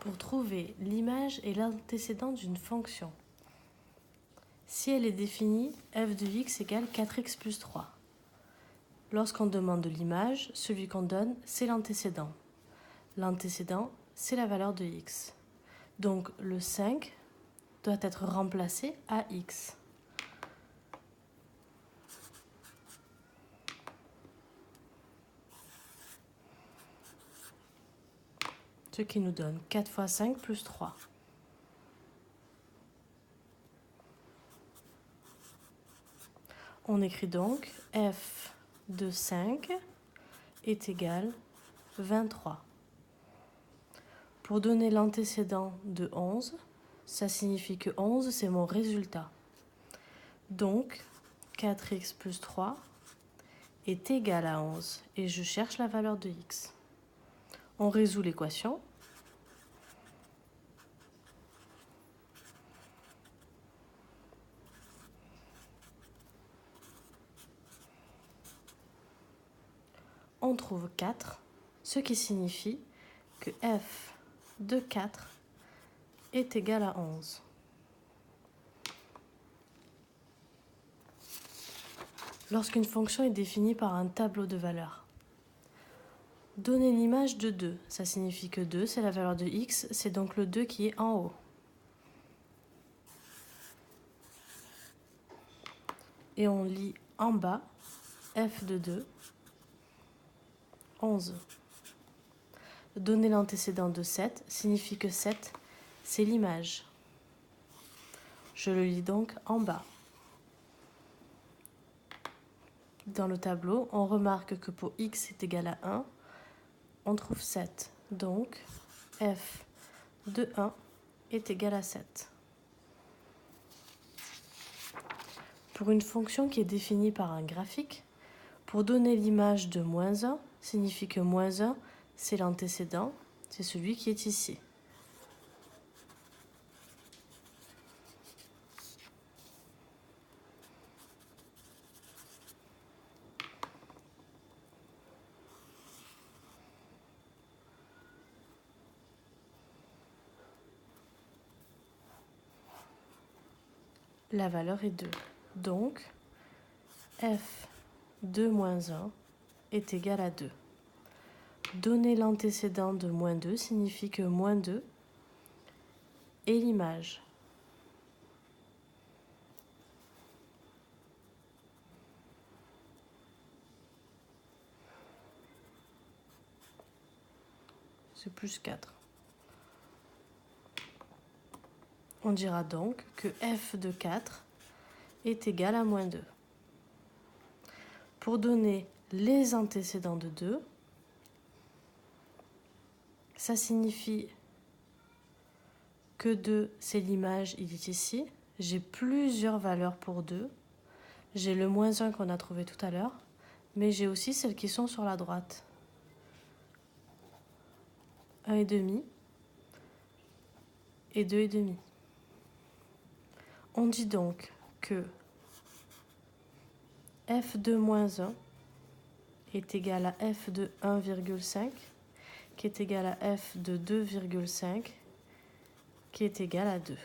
pour trouver l'image et l'antécédent d'une fonction. Si elle est définie, f de x égale 4x plus 3. Lorsqu'on demande l'image, celui qu'on donne, c'est l'antécédent. L'antécédent, c'est la valeur de x. Donc le 5 doit être remplacé à x. Ce qui nous donne 4 fois 5 plus 3. On écrit donc f de 5 est égal 23. Pour donner l'antécédent de 11, ça signifie que 11, c'est mon résultat. Donc, 4x plus 3 est égal à 11 et je cherche la valeur de x. On résout l'équation. On trouve 4, ce qui signifie que f de 4 est égal à 11. Lorsqu'une fonction est définie par un tableau de valeurs, donner l'image de 2, ça signifie que 2, c'est la valeur de x, c'est donc le 2 qui est en haut. Et on lit en bas, f de 2, 11. Donner l'antécédent de 7 signifie que 7, c'est l'image. Je le lis donc en bas. Dans le tableau, on remarque que pour x est égal à 1, on trouve 7. Donc, f de 1 est égal à 7. Pour une fonction qui est définie par un graphique, pour donner l'image de moins 1, signifie que moins 1, c'est l'antécédent, c'est celui qui est ici. La valeur est 2. Donc, f de moins 1 est égal à 2. Donner l'antécédent de moins 2 signifie que moins 2 est l'image. C'est plus 4. On dira donc que f de 4 est égal à moins 2. Pour donner les antécédents de 2, ça signifie que 2, c'est l'image, il est ici. J'ai plusieurs valeurs pour 2. J'ai le moins 1 qu'on a trouvé tout à l'heure, mais j'ai aussi celles qui sont sur la droite. 1,5 et 2,5. On dit donc que f de moins 1 est égal à f de 1,5, qui est égal à f de 2,5, qui est égal à 2.